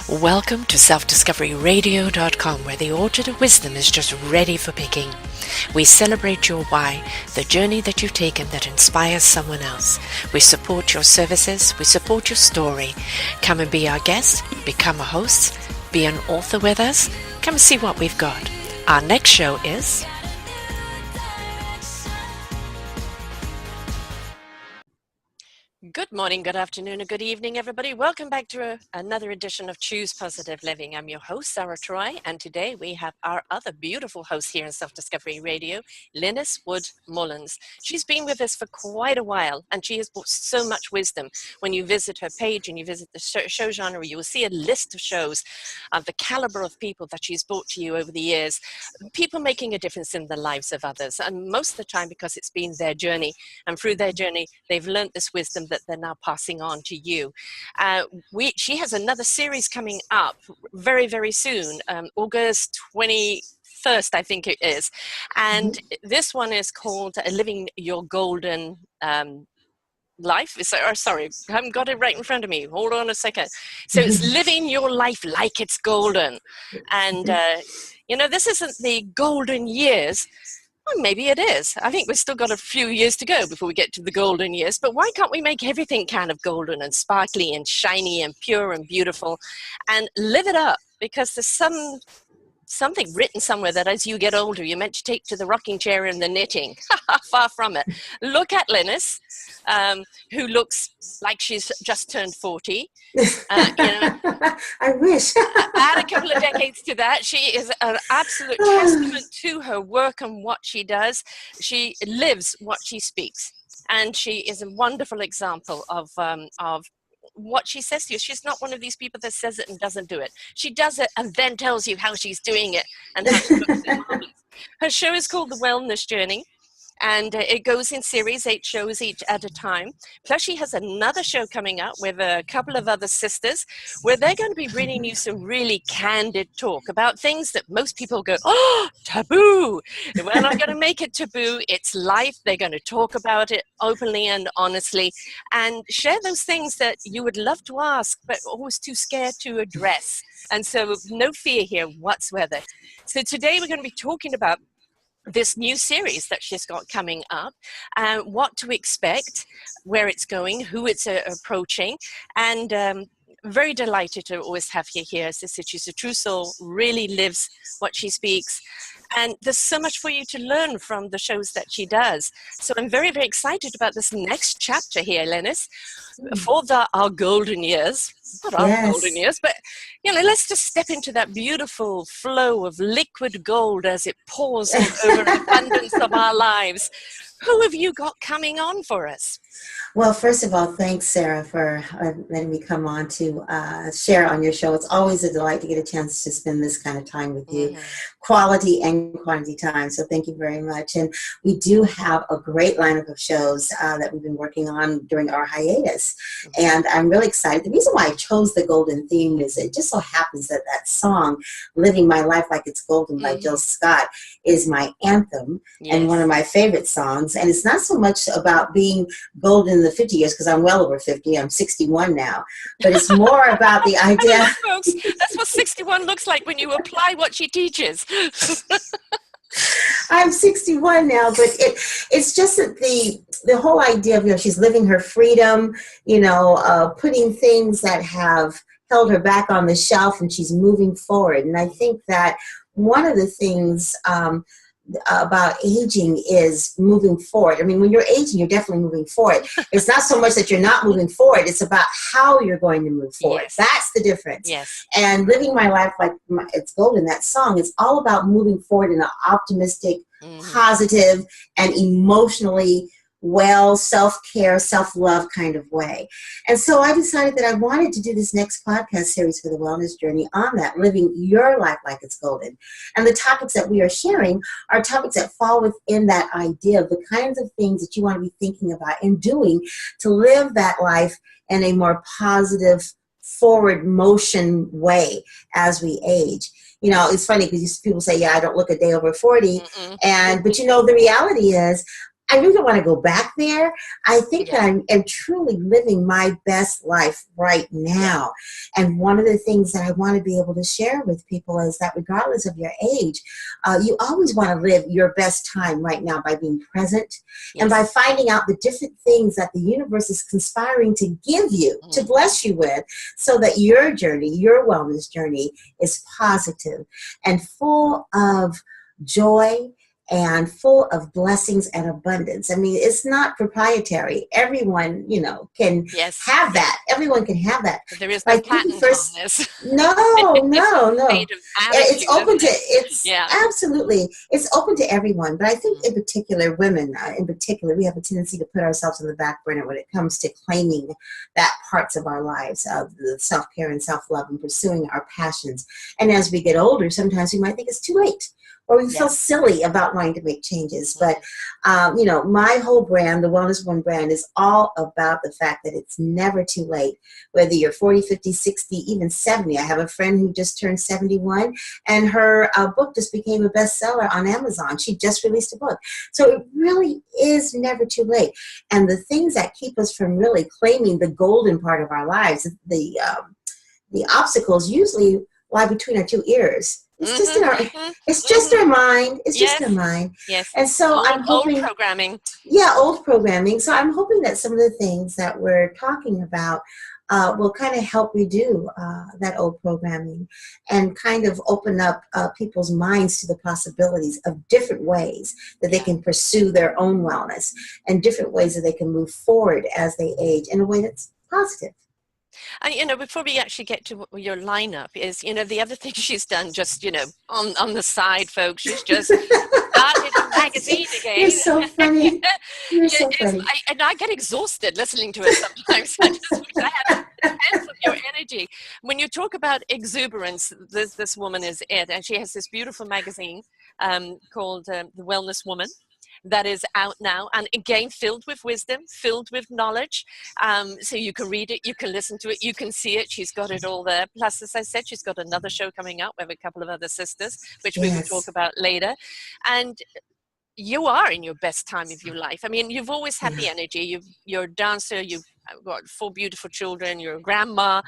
Welcome to selfdiscoveryradio.com, where the orchard of wisdom is just ready for picking. We celebrate your why, the journey that you've taken that inspires someone else. We support your services, we support your story. Come and be our guest, become a host, be an author with us. Come and see what we've got. Our next show is... Good morning, good afternoon, and good evening, everybody. Welcome back to another edition of Choose Positive Living. I'm your host, Sarah Troy, and today we have our other beautiful host here in Self-Discovery Radio, Lynnis Mullins. She's been with us for quite a while, and she has brought so much wisdom. When you visit her page and you visit the show genre, you will see a list of shows of the caliber of people that she's brought to you over the years, people making a difference in the lives of others, and most of the time because it's been their journey, and through their journey, they've learned this wisdom that they're now passing on to you. She has another series coming up very, very soon, August 21st, I think it is. And this one is called Living Your Golden Life. Sorry, I haven't got it right in front of me. Hold on a second. So it's Living Your Life Like It's Golden. And, this isn't the golden years. Well, maybe it is. I think we've still got a few years to go before we get to the golden years, but why can't we make everything kind of golden and sparkly and shiny and pure and beautiful and live it up? Because there's something written somewhere that as you get older, you're meant to take to the rocking chair and the knitting. Far from it. Look at Lynnis, who looks like she's just turned 40. I wish. Add a couple of decades to that. She is an absolute testament to her work and what she does. She lives what she speaks. And she is a wonderful example of what she says to you. She's not one of these people that says it and doesn't do it. She does it and then tells you how she's doing it and how she looks in the Her show is called The Wellness Journey, and it goes in series, 8 shows each at a time. Plus she has another show coming up with a couple of other sisters where they're going to be bringing you some really candid talk about things that most people go, oh, taboo. We're not going to make it taboo. It's life. They're going to talk about it openly and honestly and share those things that you would love to ask but always too scared to address. And so no fear here whatsoever. So today we're going to be talking about this new series that she's got coming up, what to expect, where it's going, who it's approaching, and very delighted to always have you here. As I said, she's a true soul, really lives what she speaks, and there's so much for you to learn from the shows that she does. So I'm very, very excited about this next chapter here, Lynnis, for our golden years. Not our golden years, but let's just step into that beautiful flow of liquid gold as it pours over an abundance of our lives. Who have you got coming on for us? Well, first of all, thanks, Sarah, for letting me come on to share on your show. It's always a delight to get a chance to spend this kind of time with you, quality and quantity time. So thank you very much. And we do have a great lineup of shows that we've been working on during our hiatus. And I'm really excited. The reason why I chose the golden theme is it just so happens that that song, Living My Life Like It's Golden by Jill Scott, is my anthem and one of my favorite songs. And it's not so much about being golden in the 50 years, because I'm well over 50. I'm 61 now. But it's more about the idea. Folks, that's what 61 looks like when you apply what she teaches. I'm 61 now, but it's just that the whole idea of, she's living her freedom, putting things that have held her back on the shelf, and she's moving forward. And I think that one of the things about aging is moving forward. I mean, when you're aging, you're definitely moving forward. It's not so much that you're not moving forward. It's about how you're going to move forward. Yes. That's the difference. Yes. And Living My Life Like It's Golden, that song, is all about moving forward in an optimistic, positive, and emotionally well, self-care, self-love kind of way. And so I decided that I wanted to do this next podcast series for the Wellness Journey on that, living your life like it's golden. And the topics that we are sharing are topics that fall within that idea of the kinds of things that you want to be thinking about and doing to live that life in a more positive, forward motion way as we age. It's funny because people say, I don't look a day over 40. But the reality is, I really don't want to go back there. I think that I'm truly living my best life right now. And one of the things that I want to be able to share with people is that regardless of your age, you always want to live your best time right now by being present and by finding out the different things that the universe is conspiring to give you, to bless you with, so that your journey, your wellness journey, is positive and full of joy and full of blessings and abundance. I mean, it's not proprietary. Everyone, you know, can have that. Everyone can have that. But there is no patent on this. No. It's open to, absolutely, it's open to everyone. But I think in particular, women in particular, we have a tendency to put ourselves on the back burner when it comes to claiming that parts of our lives, of the self-care and self-love and pursuing our passions. And as we get older, sometimes we might think it's too late, or we feel silly about wanting to make changes. But, you know, my whole brand, the Wellness One brand, is all about the fact that it's never too late. Whether you're 40, 50, 60, even 70. I have a friend who just turned 71, and her book just became a bestseller on Amazon. She just released a book. So it really is never too late. And the things that keep us from really claiming the golden part of our lives, the obstacles usually lie between our two ears. It's just in our, it's just our mind. It's just our mind. Yes. And so I'm hoping, old programming. Yeah, old programming. So I'm hoping that some of the things that we're talking about will kind of help redo that old programming and kind of open up people's minds to the possibilities of different ways that they can pursue their own wellness and different ways that they can move forward as they age in a way that's positive. And, you know, before we actually get to your lineup is, you know, the other thing she's done just, you know, on the side, folks, she's just started a magazine again. You're so funny. You're so funny. I get exhausted listening to it sometimes. I just wish I had a sense of your energy. When you talk about exuberance, this woman is it. And she has this beautiful magazine called The Wellness Woman, that is out now, and again filled with wisdom, filled with knowledge, so you can read it, you can listen to it, you can see it. She's got it all there. Plus, as I said, she's got another show coming up with a couple of other sisters, which we will talk about later. And you are in your best time of your life. I mean, you've always had the energy. You're a dancer. You've got 4 beautiful children. You're a grandma.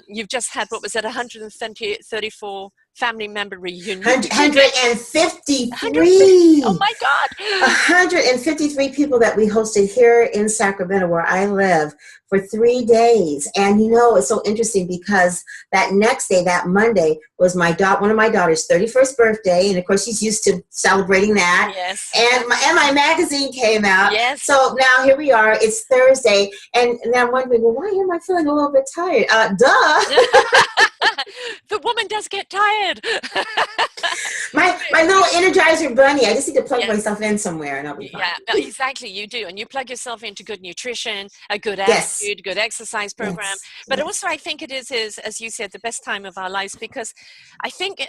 You've just had, what was it, 134 family member reunion. 153. Oh my God. 153 people that we hosted here in Sacramento, where I live, for 3 days. And you know, it's so interesting because that next day, that Monday, was one of my daughter's 31st birthday. And of course, she's used to celebrating that. Yes. And my magazine came out. Yes. So now here we are. It's Thursday. And now I'm wondering, well, why am I feeling a little bit tired? Duh. The woman does get tired. my little Energizer bunny. I just need to plug myself in somewhere and I'll be fine. Yeah, exactly. You do. And you plug yourself into good nutrition, a good attitude, good exercise program. But also I think it is, as you said, the best time of our lives, because I think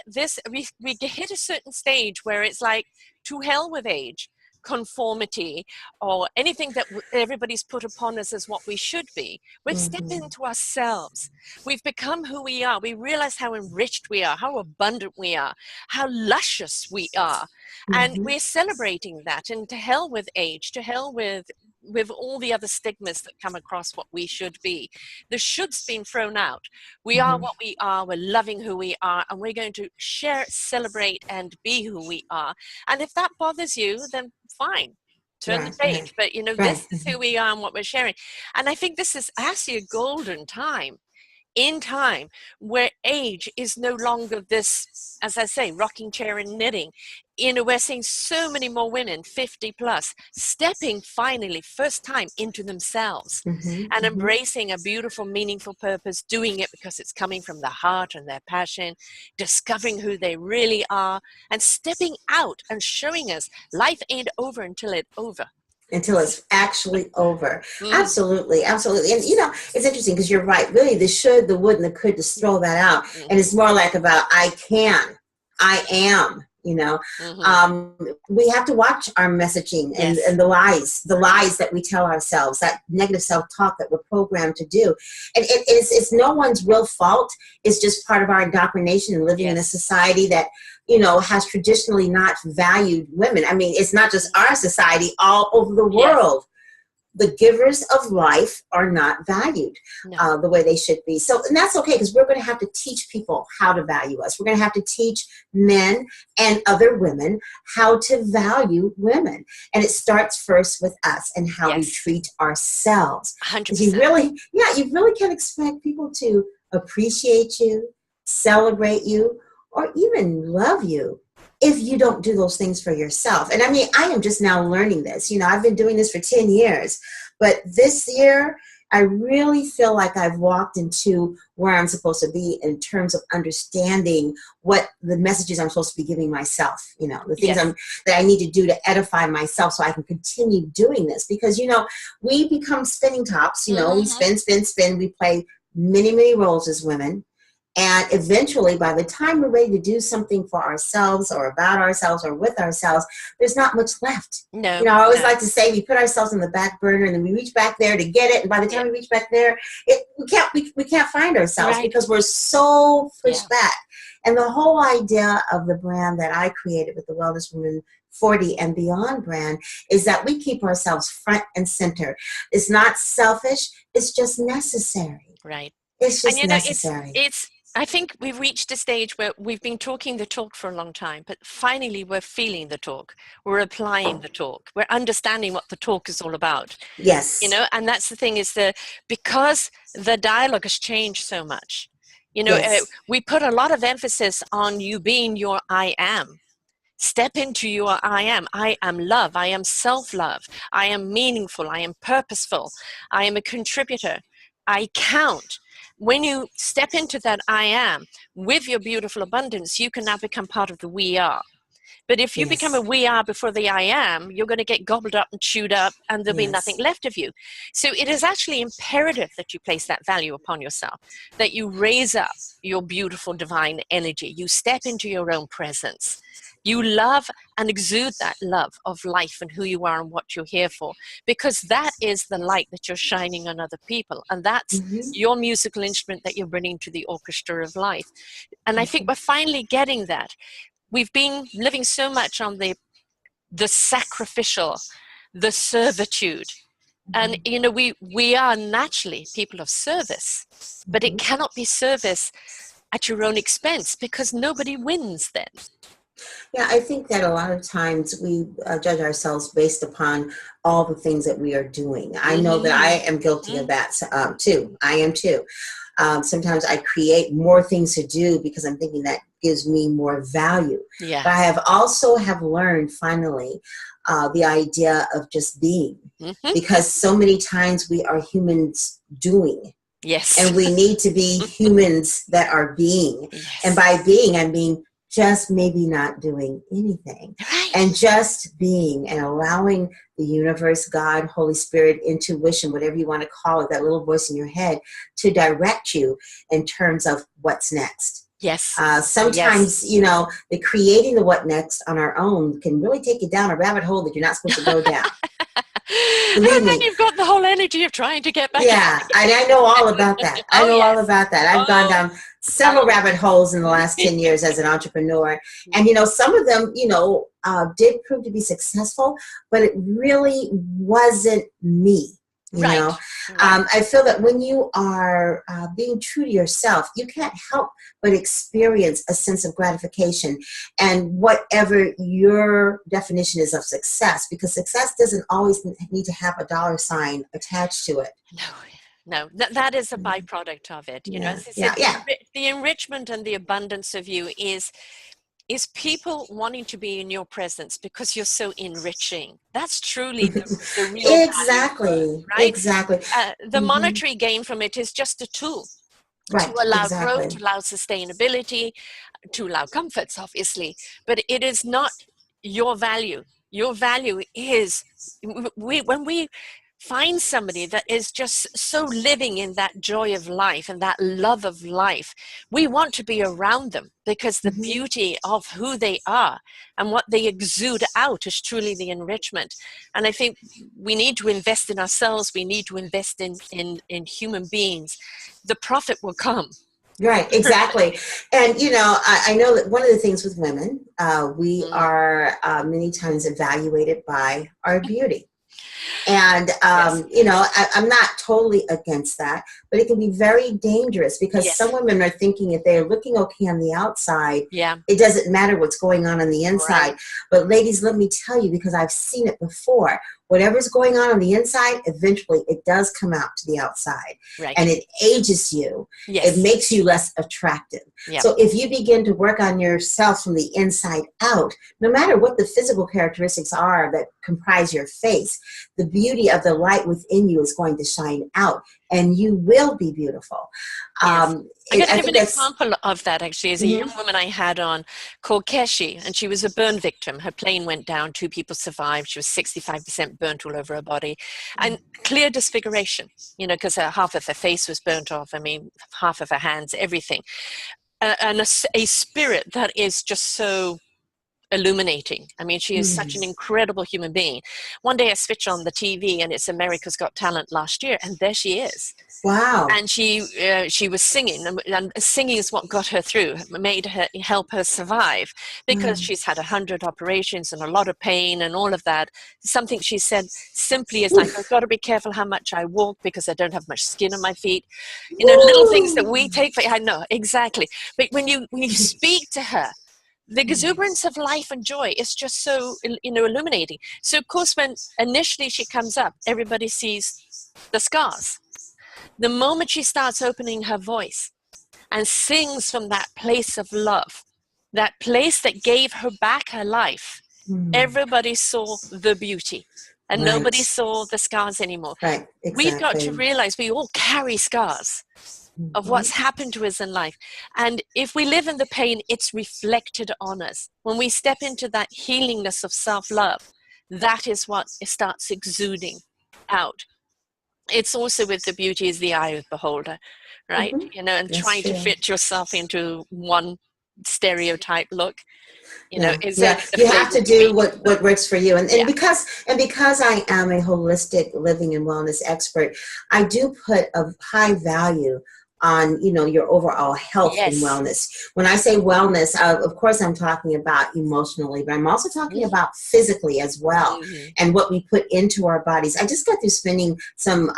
we hit a certain stage where it's like, to hell with age, conformity, or anything that everybody's put upon us as what we should be. We've stepped into ourselves. We've become who we are. We realize how enriched we are, how abundant we are, how luscious we are. And we're celebrating that. And to hell with age, to hell with all the other stigmas that come across what we should be. The should's been thrown out. We are what we are. We're loving who we are, and we're going to share, celebrate, and be who we are. And if that bothers you, then fine. Turn the page. But, you know, this is who we are and what we're sharing. And I think this is actually a golden time, in time, where age is no longer this, as I say, rocking chair and knitting. You know, we're seeing so many more women, 50 plus, stepping finally, first time, into themselves and embracing a beautiful, meaningful purpose, doing it because it's coming from the heart and their passion, discovering who they really are, and stepping out and showing us life ain't over until it's over. Until it's actually over. Absolutely. And you know, it's interesting because you're right. Really, the should, the would, and the could, just throw that out. And it's more like about I can, I am. You know, we have to watch our messaging and the lies that we tell ourselves, that negative self-talk that we're programmed to do. And it's no one's real fault. It's just part of our indoctrination and living in a society that has traditionally not valued women. I mean, it's not just our society, all over the world. The givers of life are not valued the way they should be. So, and that's okay, because we're going to have to teach people how to value us. We're going to have to teach men and other women how to value women. And it starts first with us and how we treat ourselves. 100%. You really can't expect people to appreciate you, celebrate you, or even love you if you don't do those things for yourself. And I mean, I am just now learning this. I've been doing this for 10 years, but this year, I really feel like I've walked into where I'm supposed to be in terms of understanding what the messages I'm supposed to be giving myself, the things that I need to do to edify myself so I can continue doing this. Because, we become spinning tops, we spin, we play many, many roles as women. And eventually, by the time we're ready to do something for ourselves or about ourselves or with ourselves, there's not much left. No. I always like to say we put ourselves in the back burner and then we reach back there to get it. And by the time we reach back there, we can't find ourselves because we're so pushed back. And the whole idea of the brand that I created with the Wellness Women 40 and Beyond brand is that we keep ourselves front and center. It's not selfish. It's just necessary. Right. It's just necessary. I think we've reached a stage where we've been talking the talk for a long time, but finally we're feeling the talk. We're applying the talk. We're understanding what the talk is all about. Yes. And that's the thing is because the dialogue has changed so much. We put a lot of emphasis on you being your I am. Step into your I am. I am love. I am self-love. I am meaningful. I am purposeful. I am a contributor. I count. When you step into that I am with your beautiful abundance, you can now become part of the we are. But if you become a we are before the I am, you're going to get gobbled up and chewed up and there'll be nothing left of you. So it is actually imperative that you place that value upon yourself, that you raise up your beautiful divine energy. You step into your own presence. You love and exude that love of life and who you are and what you're here for, because that is the light that you're shining on other people. And that's your musical instrument that you're bringing to the orchestra of life. And I think we're finally getting that. We've been living so much on the sacrificial, the servitude. And, we are naturally people of service, but it cannot be service at your own expense because nobody wins then. Yeah, I think that a lot of times we judge ourselves based upon all the things that we are doing. I know that I am guilty of that too. I am too. Sometimes I create more things to do because I'm thinking that gives me more value. Yeah. But I have also learned finally the idea of just being, because so many times we are humans doing. Yes. And we need to be humans that are being. Yes. And by being, I mean just maybe not doing anything, and just being and allowing the universe, God, Holy Spirit, intuition, whatever you want to call it, that little voice in your head to direct you in terms of what's next. Yes. Sometimes, the creating the what next on our own can really take you down a rabbit hole that you're not supposed to go down. And then you've got the whole energy of trying to get back. Yeah, and I know all about that. I know all about that. I've gone down several rabbit holes in the last 10 years as an entrepreneur. And, some of them, did prove to be successful, but it really wasn't me. I feel that when you are being true to yourself, you can't help but experience a sense of gratification and whatever your definition is of success, because success doesn't always need to have a dollar sign attached to it. No, that is a byproduct of it. The enrichment and the abundance of you is people wanting to be in your presence because you're so enriching. That's truly the real exactly value, right? Exactly. The monetary gain from it is just a tool to allow growth, to allow sustainability, to allow comforts, obviously. But it is not your value. Your value is when we find somebody that is just so living in that joy of life and that love of life, we want to be around them because the beauty of who they are and what they exude out is truly the enrichment. And I think we need to invest in ourselves. We need to invest in human beings. The profit will come. Right, exactly. And, I know that one of the things with women, we are many times evaluated by our beauty. And, Yes. I'm not totally against that, but it can be very dangerous because Yes. some women are thinking if they're looking okay on the outside, Yeah. it doesn't matter what's going on the inside. Right. But ladies, let me tell you, because I've seen it before, whatever's going on the inside, eventually it does come out to the outside. Right. And it ages you. It Yes. makes you less attractive. Yeah. So if you begin to work on yourself from the inside out, no matter what the physical characteristics are that comprise your face, the beauty of the light within you is going to shine out, and you will be beautiful. Yes. I'm going to I give think an that's example of that, actually. As a young woman I had on called Keshi, and she was a burn victim. Her plane went down, 2 people survived. She was 65% burnt all over her body, and clear disfiguration, because half of her face was burnt off. I mean, half of her hands, everything. And a spirit that is just so illuminating. I mean, she is such an incredible human being. One day I switch on the TV and it's America's Got Talent last year, and there she is. Wow. And she was singing, and singing is what got her through, made her, help her survive, because she's had 100 operations and a lot of pain and all of that. Something she said simply is like, I've got to be careful how much I walk because I don't have much skin on my feet. Little things that we take for, I know, exactly. But when you speak to her, the exuberance of life and joy is just so, illuminating. So of course, when initially she comes up, everybody sees the scars. The moment she starts opening her voice and sings from that place of love, that place that gave her back her life, everybody saw the beauty, and nobody saw the scars anymore. Right, exactly. We've got to realize we all carry scars of what's happened to us in life. And if we live in the pain, it's reflected on us. When we step into that healingness of self-love, that is what starts exuding out. It's also with the beauty is the eye of the beholder, right? And That's trying true. to fit yourself into one stereotype look. You have to do what works for you, and because I am a holistic living and wellness expert, I do put a high value on your overall health and wellness. When I say wellness, of course I'm talking about emotionally, but I'm also talking about physically as well, and what we put into our bodies. I just got through spending some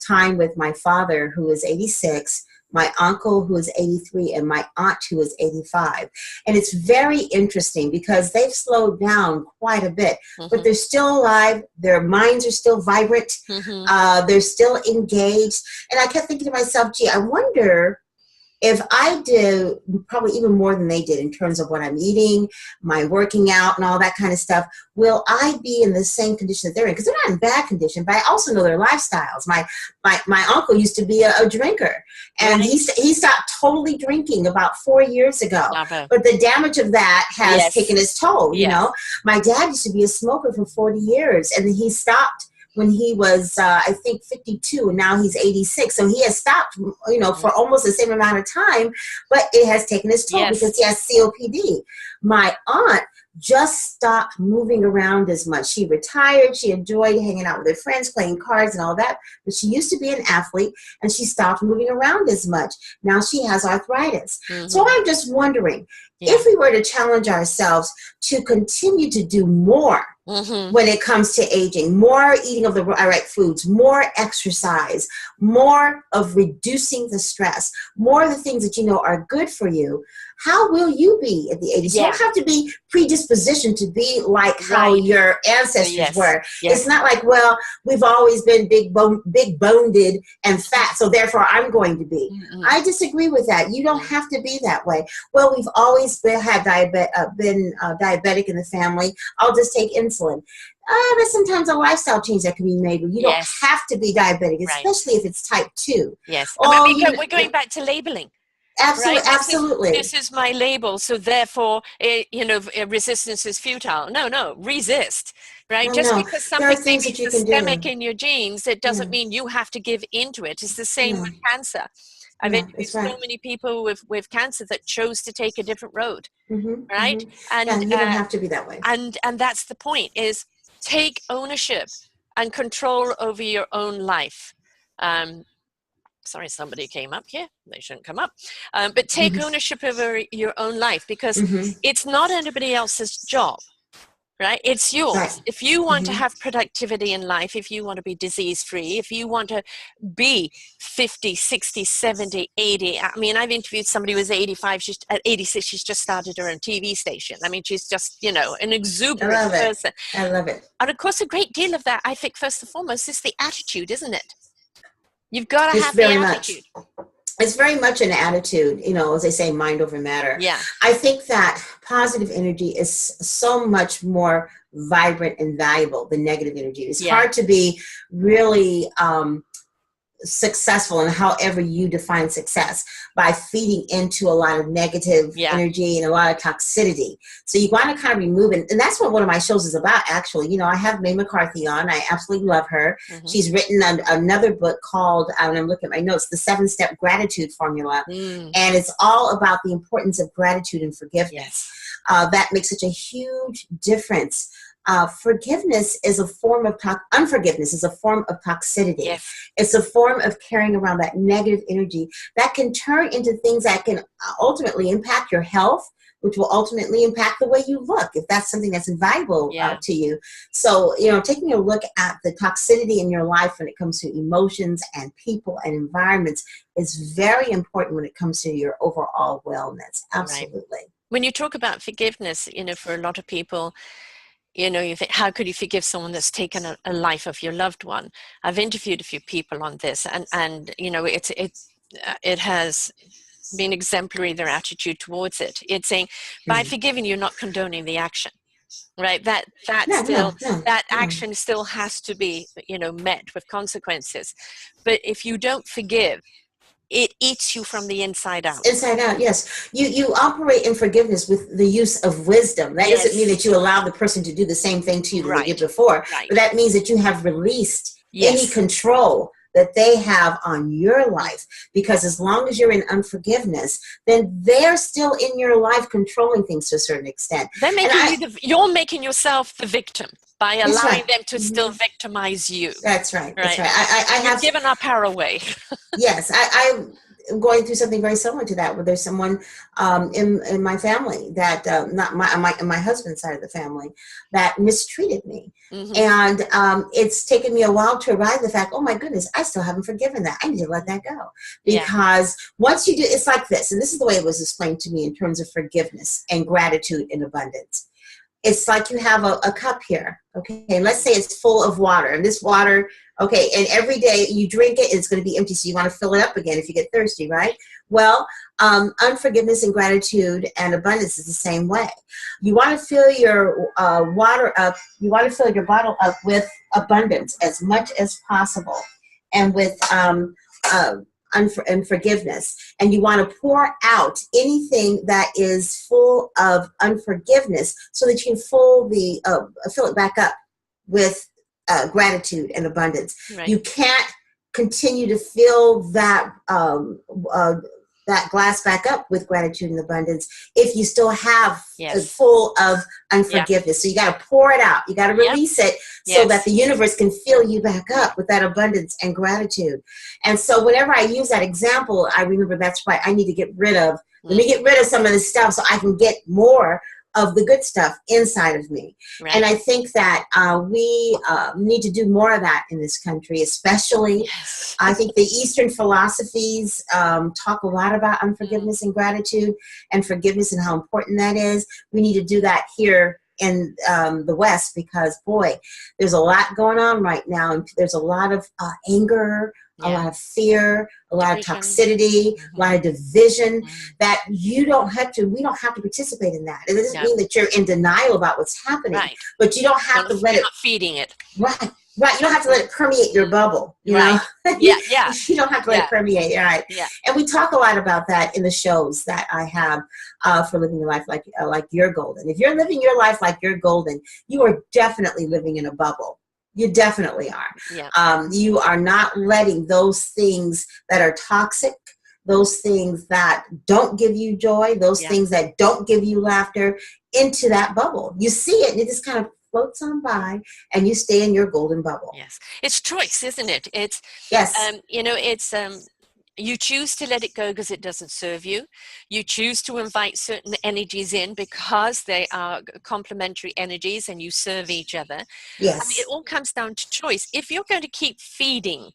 time with my father, who is 86, my uncle, who is 83, and my aunt, who is 85. And it's very interesting because they've slowed down quite a bit, but they're still alive. Their minds are still vibrant. They're still engaged. And I kept thinking to myself, gee, I wonder if I do probably even more than they did in terms of what I'm eating, my working out and all that kind of stuff, will I be in the same condition that they're in? Because they're not in bad condition, but I also know their lifestyles. My uncle used to be a drinker, and he stopped totally drinking about 4 years ago. But the damage of that has taken its toll, My dad used to be a smoker for 40 years, and he stopped when he was, I think, 52, and now he's 86. So he has stopped, for almost the same amount of time, but it has taken its toll because he has COPD. My aunt just stopped moving around as much. She retired. She enjoyed hanging out with her friends, playing cards and all that, but she used to be an athlete, and she stopped moving around as much. Now she has arthritis. So I'm just wondering, if we were to challenge ourselves to continue to do more when it comes to aging, more eating of the right foods, more exercise, more of reducing the stress, more of the things that are good for you, how will you be at the 80s? You don't have to be predispositioned to be like how your ancestors were. It's not like, well, we've always been big boned and fat, so therefore I'm going to be. I disagree with that. You don't have to be that way. Well, we've always been diabetic in the family. I'll just take insulin. But sometimes a lifestyle change that can be made where you don't have to be diabetic, especially if it's type 2. We're going back to labeling. Absolutely, absolutely. This is my label, so therefore, resistance is futile. No, resist, right? Just because something may be systemic in your genes, it doesn't mean you have to give into it. It's the same with cancer. I've interviewed so many people with cancer that chose to take a different road, right? And you don't have to be that way. And that's the point: is take ownership and control over your own life. Sorry, somebody came up here. They shouldn't come up. But take ownership over your own life, because it's not anybody else's job, right? It's yours. Right. If you want to have productivity in life, if you want to be disease-free, if you want to be 50, 60, 70, 80. I mean, I've interviewed somebody who was 85. She's at 86. She's just started her own TV station. I mean, she's just, you know, an exuberant person. I love it. And of course, a great deal of that, I think, first and foremost, is the attitude, isn't it? You've got to have the attitude. It's very much an attitude, you know, as they say, mind over matter. Yeah. I think that positive energy is so much more vibrant and valuable than negative energy. It's hard to be really successful in however you define success by feeding into a lot of negative energy and a lot of toxicity. So you want to kind of remove it. And that's what one of my shows is about, actually. You know, I have May McCarthy on. I absolutely love her. She's written another book called, and I'm looking at my notes, The 7-Step Gratitude Formula. And it's all about the importance of gratitude and forgiveness. That makes such a huge difference. Forgiveness is a form of unforgiveness is a form of toxicity. It's a form of carrying around that negative energy that can turn into things that can ultimately impact your health, which will ultimately impact the way you look, if that's something that's invaluable to you. So, you know, taking a look at the toxicity in your life when it comes to emotions and people and environments is very important when it comes to your overall wellness. Absolutely. Right. When you talk about forgiveness, you know, for a lot of people, you know, you think, how could you forgive someone that's taken a life of your loved one? I've interviewed a few people on this, and you know, it has been exemplary, their attitude towards it. It's saying, by forgiving, you're not condoning the action, right? That action still has to be, you know, met with consequences. But if you don't forgive, it eats you from the inside out. Inside out, yes. You operate in forgiveness with the use of wisdom. That doesn't mean that you allow the person to do the same thing to you that they did before. But that means that you have released any control that they have on your life. Because as long as you're in unforgiveness, then they're still in your life controlling things to a certain extent. You're making yourself the victim by allowing them to still victimize you. That's right. That's right. I have given our power away. Yes, I'm going through something very similar to that, where there's someone in my family that, not my husband's side of the family, that mistreated me. And it's taken me a while to arrive at the fact, oh my goodness, I still haven't forgiven that. I need to let that go. Because once you do, it's like this, and this is the way it was explained to me in terms of forgiveness and gratitude in abundance. It's like you have a cup here, okay? And let's say it's full of water, and this water, okay, and every day you drink it, it's going to be empty, so you want to fill it up again if you get thirsty, right? Well, unforgiveness and gratitude and abundance is the same way. You want to fill your water up, you want to fill your bottle up with abundance as much as possible, and with and forgiveness, and you want to pour out anything that is full of unforgiveness so that you can fill it back up with gratitude and abundance. You can't continue to fill that that glass back up with gratitude and abundance if you still have full of unforgiveness. So you got to pour it out. You got to release it so that the universe can fill you back up with that abundance and gratitude. And so whenever I use that example, I remember that's why I need to get rid of, let me get rid of some of this stuff so I can get more of the good stuff inside of me. And I think that we need to do more of that in this country, especially. I think the Eastern philosophies talk a lot about unforgiveness and gratitude and forgiveness and how important that is. We need to do that here in the West, because boy, there's a lot going on right now, and there's a lot of anger, a lot of fear, a lot of toxicity, a lot of division that we don't have to participate in that. It doesn't mean that you're in denial about what's happening, but you don't have to let it. Not feeding it. Right. You don't have to let it permeate your bubble. You know? You don't have to let it permeate. Right. And we talk a lot about that in the shows that I have for living your life like you're golden. If you're living your life like you're golden, you are definitely living in a bubble. You definitely are. You are not letting those things that are toxic, those things that don't give you joy, those things that don't give you laughter into that bubble. You see it, and it just kind of floats on by, and you stay in your golden bubble. Yes. It's choice, isn't it? It's, yes. You know, it's, You choose to let it go because it doesn't serve you. You choose to invite certain energies in because they are complementary energies and you serve each other. Yes. I mean, it all comes down to choice. If you're going to keep feeding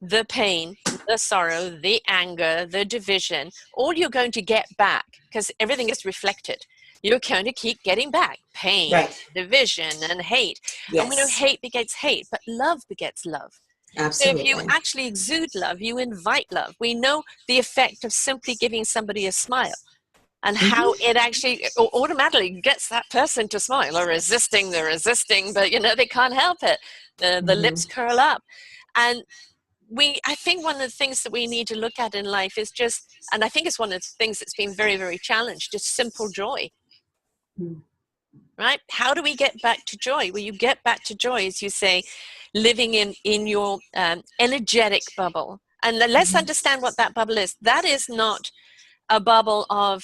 the pain, the sorrow, the anger, the division, all you're going to get back, because everything is reflected, you're going to keep getting back pain, Right. division, and hate. Yes. And we know hate begets hate, but love begets love. Absolutely. So if you actually exude love, you invite love. We know the effect of simply giving somebody a smile and how it actually automatically gets that person to smile. They're resisting, but they can't help it. The lips curl up. And I think one of the things that we need to look at in life is just, and I think it's one of the things that's been very, very challenged, just simple joy. Right? How do we get back to joy? Well, you get back to joy, as you say, living in your energetic bubble. And let's understand what that bubble is. That is not a bubble of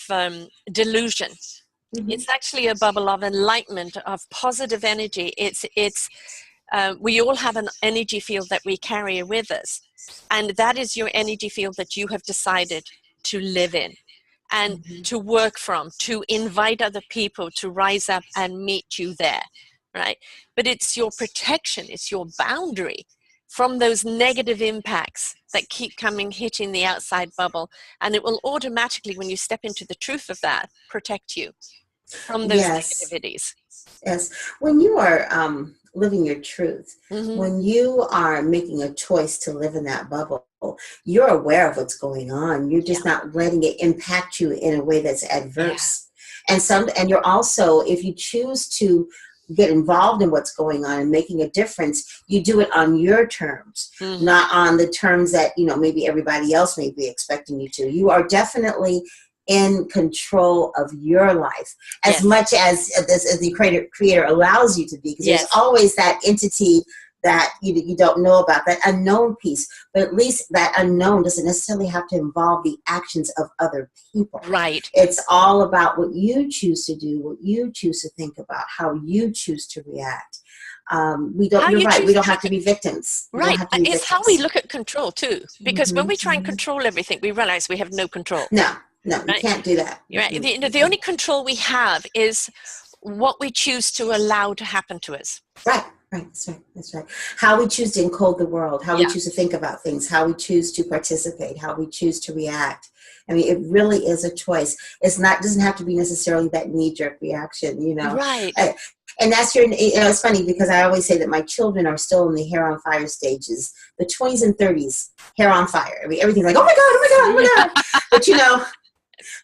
delusion. It's actually a bubble of enlightenment, of positive energy. We all have an energy field that we carry with us. And that is your energy field that you have decided to live in and to work from, to invite other people to rise up and meet you there, right? But it's your protection, it's your boundary from those negative impacts that keep hitting the outside bubble. And it will automatically, when you step into the truth of that, protect you from those negativities. Yes. When you are living your truth, when you are making a choice to live in that bubble, you're aware of what's going on. You're just not letting it impact you in a way that's adverse. And you're also, if you choose to get involved in what's going on and making a difference, you do it on your terms, not on the terms that, maybe everybody else may be expecting you to. You are definitely in control of your life as much as the creator allows you to be, because there's always that entity that you don't know about, that unknown piece, but at least that unknown doesn't necessarily have to involve the actions of other people. Right. It's all about what you choose to do, what you choose to think about, how you choose to react. We don't have to be victims. Right. It's how we look at control too, because when we try and control everything, we realize we have no control. No, you can't do that. Right. The only control we have is what we choose to allow to happen to us. Right. That's right. How we choose to encode the world, how we choose to think about things, how we choose to participate, how we choose to react. I mean, it really is a choice. Doesn't have to be necessarily that knee-jerk reaction, Right. And that's it's funny because I always say that my children are still in the hair on fire stages, the 20s and 30s, hair on fire. I mean, everything's like, oh my God. But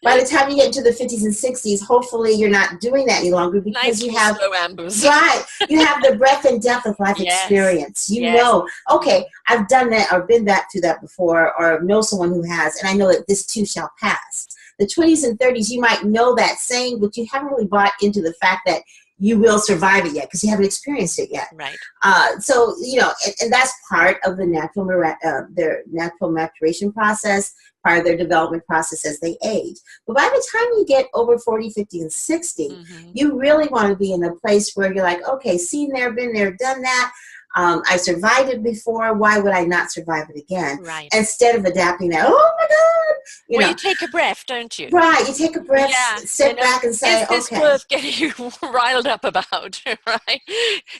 by the time you get into the 50s and 60s, hopefully you're not doing that any longer, because you have you have the breadth and depth of life experience. You know, okay, I've done that or been through that before, or know someone who has, and I know that this too shall pass. The 20s and 30s, you might know that saying, but you haven't really bought into the fact that you will survive it yet because you haven't experienced it yet. Right. So, and that's part of the their natural maturation process, part of their development process as they age. But by the time you get over 40, 50, and 60, you really want to be in a place where you're like, okay, seen there, been there, done that. I survived it before. Why would I not survive it again? Right. Instead of adapting that, oh my God. You take a breath, don't you? Right. You take a breath, sit back and say, is this worth getting you riled up about, right?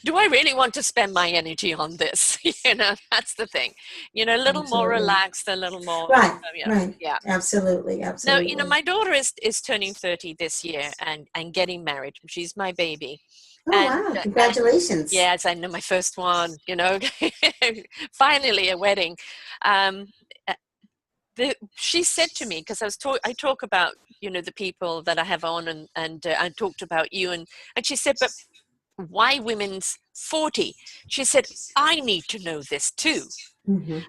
Do I really want to spend my energy on this? That's the thing. A little more relaxed, a little more. Right. Yeah. Absolutely. Now, my daughter is turning 30 this year and getting married. She's my baby. Oh, wow. Congratulations. Yes, I know, my first one, finally a wedding. She said to me, because I talk about, the people that I have on and I talked about you and she said, but why women's 40? She said, I need to know this too.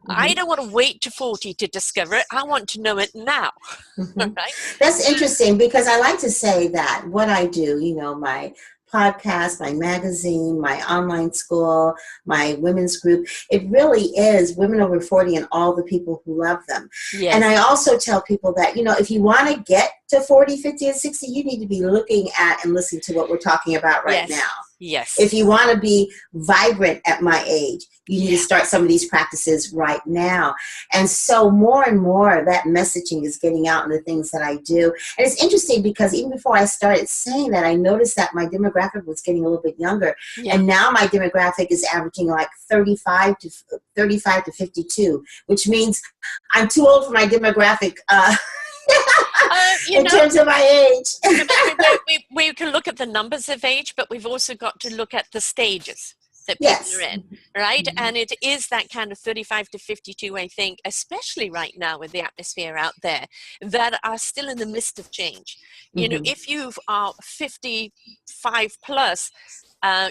I don't want to wait to 40 to discover it. I want to know it now. Right? That's interesting, because I like to say that what I do, my podcast, my magazine, my online school, my women's group, it really is women over 40 and all the people who love them. Yes. And I also tell people that, if you want to get to 40, 50, and 60, you need to be looking at and listening to what we're talking about right now. Yes. If you want to be vibrant at my age, You need to start some of these practices right now. And so more and more that messaging is getting out in the things that I do. And it's interesting because even before I started saying that, I noticed that my demographic was getting a little bit younger. Yeah. And now my demographic is averaging like 35 to 52, which means I'm too old for my demographic in terms of my age. we can look at the numbers of age, but we've also got to look at the stages that people are in, right? Mm-hmm. And it is that kind of 35 to 52, I think, especially right now with the atmosphere out there, that are still in the midst of change. You know, if you are 55 plus,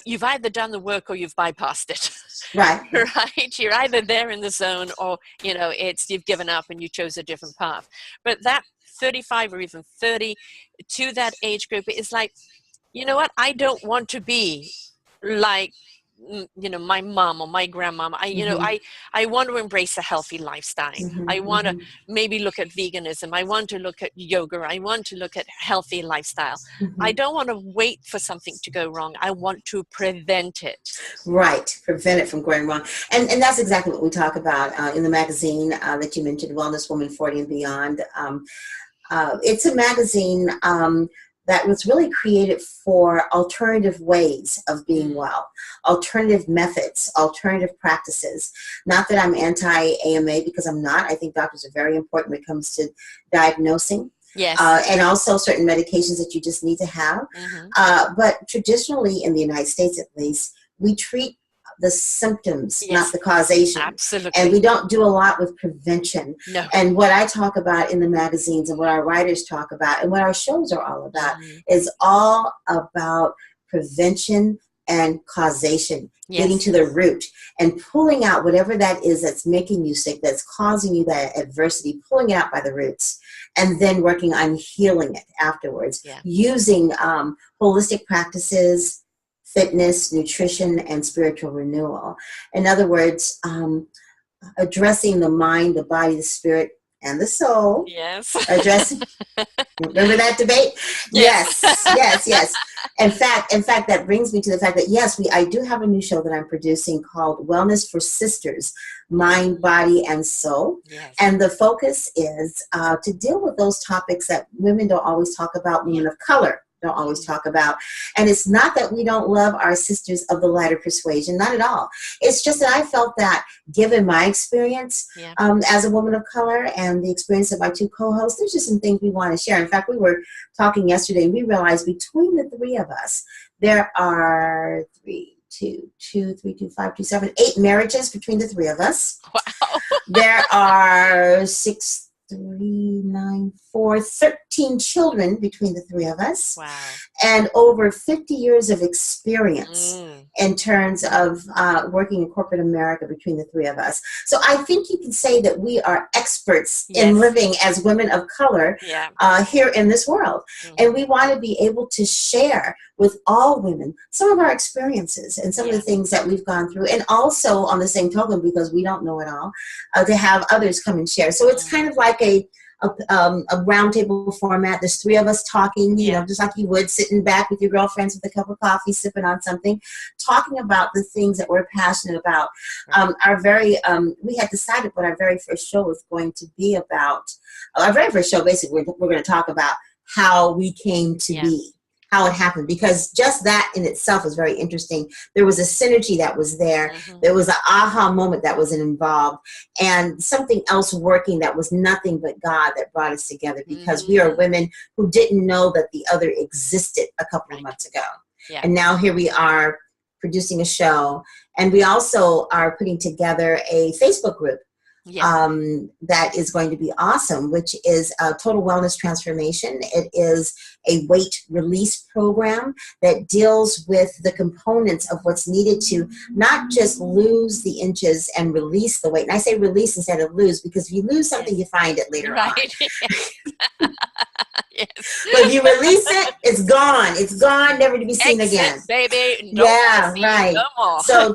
you've either done the work or you've bypassed it. Right. Right? You're either there in the zone or, you know, it's you've given up and you chose a different path. But that 35 or even 30 to that age group is like, you know what? I don't want to be like, you know, my mom or my grandmom. I want to embrace a healthy lifestyle. I want to maybe look at veganism. I want to look at yoga. I want to look at healthy lifestyle. I don't want to wait for something to go wrong. I want to prevent it. Right. Prevent it from going wrong. And that's exactly what we talk about in the magazine that you mentioned, Wellness Woman 40 and Beyond. It's a magazine that was really created for alternative ways of being well, alternative methods, alternative practices. Not that I'm anti-AMA, because I'm not. I think doctors are very important when it comes to diagnosing. Yes. And also certain medications that you just need to have. But traditionally, in the United States at least, we treat the symptoms, not the causation. Absolutely. And we don't do a lot with prevention. No. And what I talk about in the magazines and what our writers talk about and what our shows are all about is all about prevention and causation, getting to the root and pulling out whatever that is that's making you sick, that's causing you that adversity, pulling it out by the roots, and then working on healing it afterwards, using holistic practices, fitness, nutrition, and spiritual renewal. In other words, addressing the mind, the body, the spirit, and the soul. Yes. Addressing. Remember that debate? Yes. In fact, that brings me to the fact that yes, I do have a new show that I'm producing called Wellness for Sisters, Mind, Body, and Soul. Yes. And the focus is to deal with those topics that women don't always talk about, women of color don't always talk about. And it's not that we don't love our sisters of the lighter persuasion, not at all. It's just that I felt that given my experience as a woman of color and the experience of my two co-hosts, there's just some things we want to share. In fact, we were talking yesterday and we realized between the three of us, there are 8 marriages between the three of us. Wow. There are 13 children between the three of us. Wow. And over 50 years of experience in terms of working in corporate America between the three of us. So I think you can say that we are experts in living as women of color here in this world. And we want to be able to share with all women some of our experiences and some of the things that we've gone through. And also on the same token, because we don't know it all, to have others come and share. So it's kind of like a roundtable format. There's three of us talking, you know, just like you would, sitting back with your girlfriends with a cup of coffee, sipping on something, talking about the things that we're passionate about. We had decided what our very first show was going to be about. Our very first show, basically, we're going to talk about how we came to be. How it happened, because just that in itself is very interesting. There was a synergy that was there. There was an aha moment that was involved, and something else working that was nothing but God that brought us together, because we are women who didn't know that the other existed a couple of months ago. And now here we are producing a show, and we also are putting together a Facebook group that is going to be awesome, which is Total Wellness Transformation. It is a weight release program that deals with the components of what's needed to not just lose the inches and release the weight. And I say release instead of lose, because if you lose something, you find it later on. Yes. But if you release it, it's gone. It's gone, never to be seen Exit, again. baby. Yeah, right. No more. So,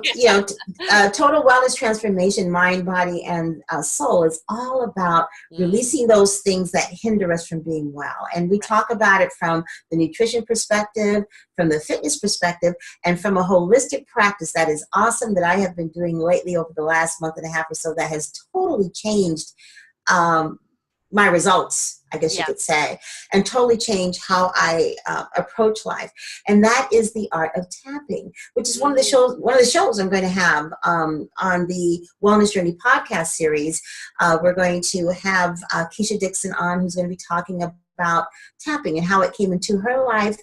total wellness transformation, mind, body, and soul is all about releasing those things that hinder us from being well. And we talk about it from the nutrition perspective, from the fitness perspective, and from a holistic practice that is awesome that I have been doing lately over the last month and a half or so that has totally changed my results, I guess you could say, and totally change how I approach life. And that is the art of tapping, which is one of the shows I'm going to have on the Wellness Journey podcast series. We're going to have Keisha Dixon on, who's going to be talking about tapping and how it came into her life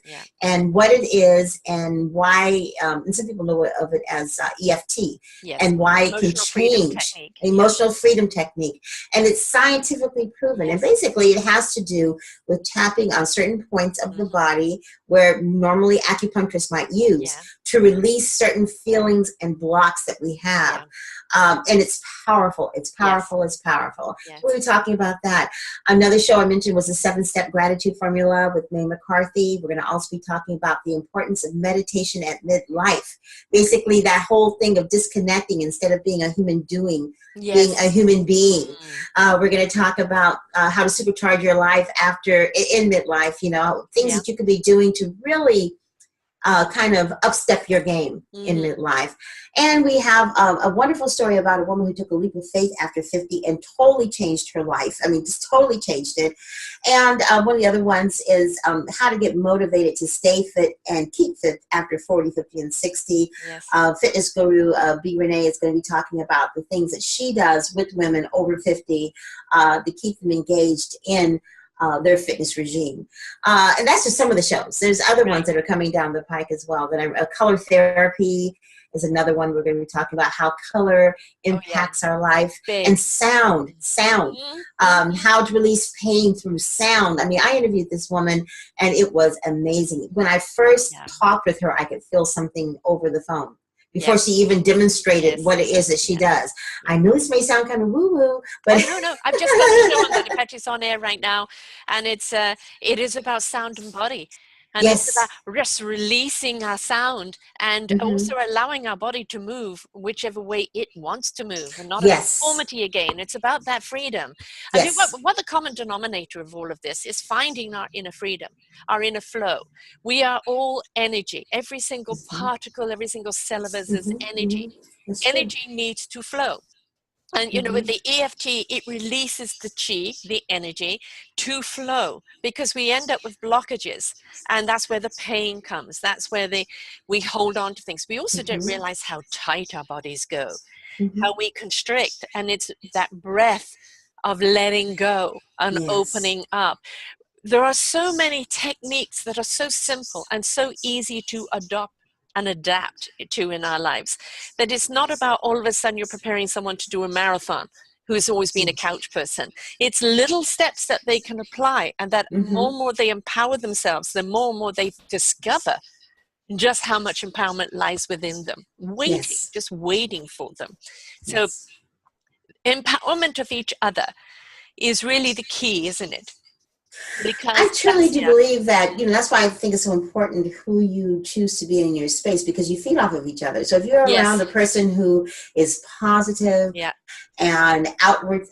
and what it is and why, and some people know of it as EFT and why it can change emotional freedom technique. And it's scientifically proven. And basically it has to do with tapping on certain points of the body where normally acupuncturists might use to release certain feelings and blocks that we have. And it's powerful. It's powerful. It's powerful. We were talking about that. Another show I mentioned was the 7-step gratitude formula with May McCarthy. We're going to also be talking about the importance of meditation at midlife. Basically, that whole thing of disconnecting instead of being a human doing, being a human being. We're going to talk about how to supercharge your life in midlife, things that you could be doing to really kind of upstep your game in midlife. And we have a wonderful story about a woman who took a leap of faith after 50 and totally changed her life. I mean, just totally changed it. And one of the other ones is how to get motivated to stay fit and keep fit after 40, 50, and 60. Fitness guru B. Renee is going to be talking about the things that she does with women over 50 to keep them engaged in their fitness regime. And that's just some of the shows. There's other ones that are coming down the pike as well. Color therapy is another one we're going to be talking about, how color impacts our life. And sound, how to release pain through sound. I mean, I interviewed this woman and it was amazing. When I first talked with her, I could feel something over the phone before she even demonstrated what it is that she does. I know this may sound kind of woo-woo, but no. I've just got the show on that. In fact, it's on air right now, and it is about sound and body. And it's about just releasing our sound and also allowing our body to move whichever way it wants to move, and not a conformity again. It's about that freedom. I think what the common denominator of all of this is finding our inner freedom, our inner flow. We are all energy. Every single particle, every single cell of us is energy. Energy needs to flow. And, with the EFT, it releases the chi, the energy, to flow, because we end up with blockages. And that's where the pain comes. That's where we hold on to things. We also don't realize how tight our bodies go, how we constrict. And it's that breath of letting go and opening up. There are so many techniques that are so simple and so easy to adopt and adapt to in our lives, that it's not about all of a sudden you're preparing someone to do a marathon who's always been a couch person. It's little steps that they can apply, and that more and more they empower themselves, the more and more they discover just how much empowerment lies within them, just waiting for them. So empowerment of each other is really the key, isn't it? Because I truly do believe that, that's why I think it's so important who you choose to be in your space, because you feed off of each other. So if you're around a person who is positive and upward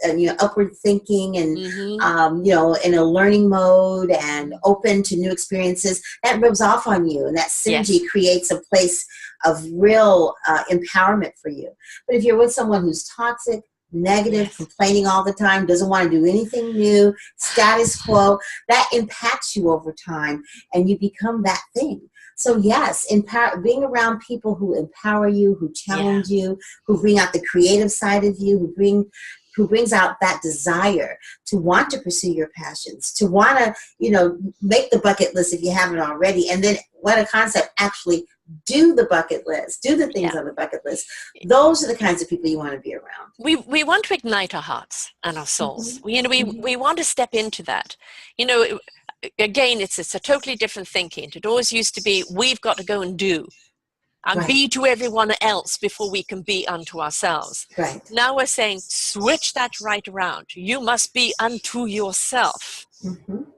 thinking and, in a learning mode and open to new experiences, that rubs off on you. And that synergy creates a place of real empowerment for you. But if you're with someone who's toxic, negative, complaining all the time, doesn't want to do anything new, status quo, that impacts you over time and you become that thing. So yes, being around people who empower you, who challenge you, who bring out the creative side of you, who brings out that desire to want to pursue your passions, to want to, make the bucket list if you haven't already. And then what a concept, actually do the bucket list, do the things on the bucket list. Those are the kinds of people you want to be around. We want to ignite our hearts and our souls. We want to step into that. Again, it's a totally different thinking. It always used to be, we've got to go and do and be to everyone else before we can be unto ourselves. Now we're saying, switch that right around. You must be unto yourself.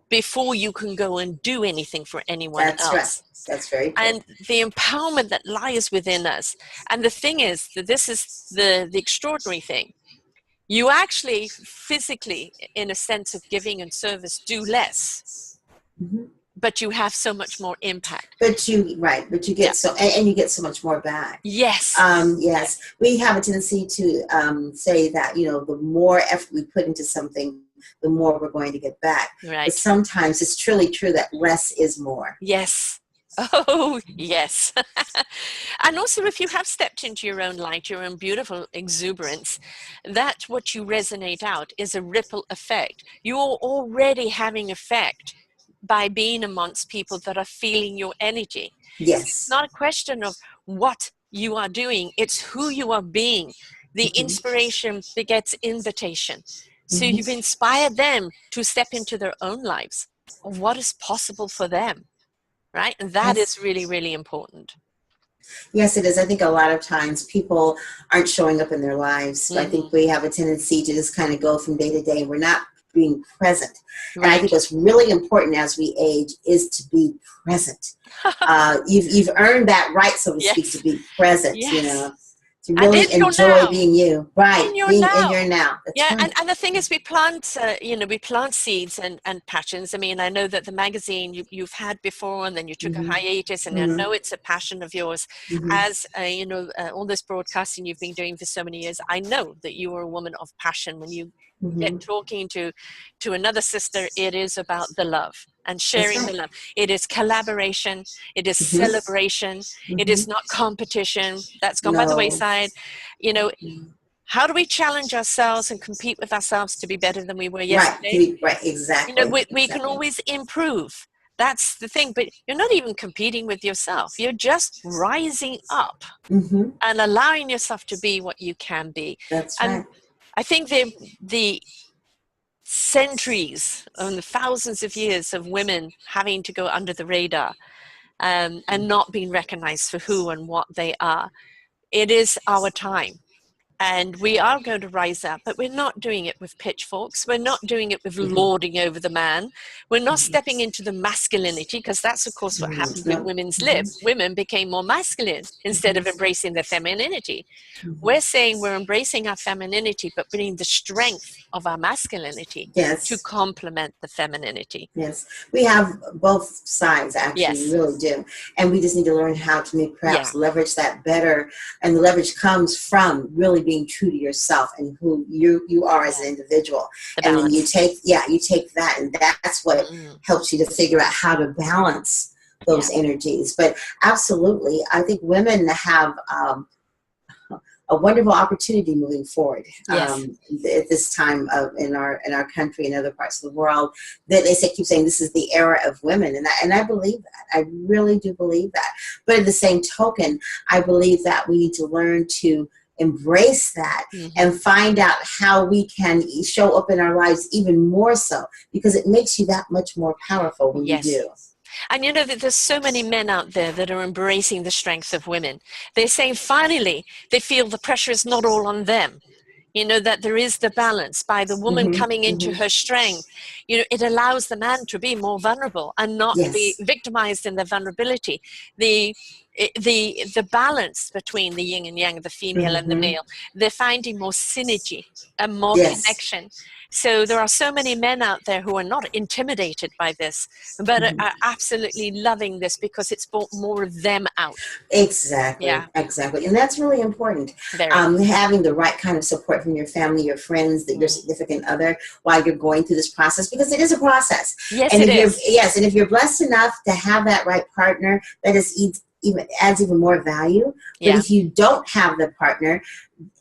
before you can go and do anything for anyone That's else. right. That's very true. And the empowerment that lies within us. And the thing is that this is the extraordinary thing. You actually physically, in a sense of giving and service, do less, but you have so much more impact. But you get so, and you get so much more back. Yes. Yes. We have a tendency to say that, the more effort we put into something, the more we're going to get back. Right. But sometimes it's truly true that less is more. Yes. Oh, yes. And also, if you have stepped into your own light, your own beautiful exuberance, that what you resonate out is a ripple effect. You're already having effect by being amongst people that are feeling your energy. Yes. It's not a question of what you are doing, it's who you are being. The inspiration begets invitation. So you've inspired them to step into their own lives of what is possible for them. Right? And that is really, really important. Yes, it is. I think a lot of times people aren't showing up in their lives. I think we have a tendency to just kind of go from day to day. We're not being present. Right. And I think what's really important as we age is to be present. You've earned that right, so to speak, to be present, to really enjoy being you, right? In your being now. in your now. That's right. And the thing is, we plant, we plant seeds and passions. I mean, I know that the magazine you've had before, and then you took a hiatus, and I know it's a passion of yours. As all this broadcasting you've been doing for so many years, I know that you are a woman of passion. When you get talking to another sister, it is about the love and sharing the love. It is collaboration. It is celebration. It is not competition. That's gone by the wayside. How do we challenge ourselves and compete with ourselves to be better than we were yesterday? Right, exactly. We can always improve. That's the thing. But you're not even competing with yourself. You're just rising up and allowing yourself to be what you can be. That's and right. I think the centuries and the thousands of years of women having to go under the radar and not being recognized for who and what they are, it is our time. And we are going to rise up, but we're not doing it with pitchforks. We're not doing it with lording over the man. We're not stepping into the masculinity, because that's, of course, what happened with women's lib. Women became more masculine instead of embracing their femininity. We're saying we're embracing our femininity, but bringing the strength of our masculinity to complement the femininity. Yes, we have both sides, actually, we really do. And we just need to learn how to maybe perhaps leverage that better. And the leverage comes from really being true to yourself and who you are as an individual. And then you take that, and that's what helps you to figure out how to balance those energies. But absolutely, I think women have a wonderful opportunity moving forward at this time in our country and other parts of the world. That they keep saying this is the era of women, and I believe that. I really do believe that. But at the same token, I believe that we need to learn to embrace that and find out how we can show up in our lives even more so, because it makes you that much more powerful when you do. And that there's so many men out there that are embracing the strength of women. They're saying finally they feel the pressure is not all on them. That there is the balance by the woman coming into her strength. It allows the man to be more vulnerable and not be victimized in their vulnerability. The balance between the yin and yang, the female and the male, they're finding more synergy and more connection. So there are so many men out there who are not intimidated by this, but are absolutely loving this because it's brought more of them out. Exactly. Exactly. And that's really important. Having the right kind of support from your family, your friends, your significant other while you're going through this process, because it is a process. Yes, and it is. And if you're blessed enough to have that right partner, that is adds even more value. But if you don't have the partner,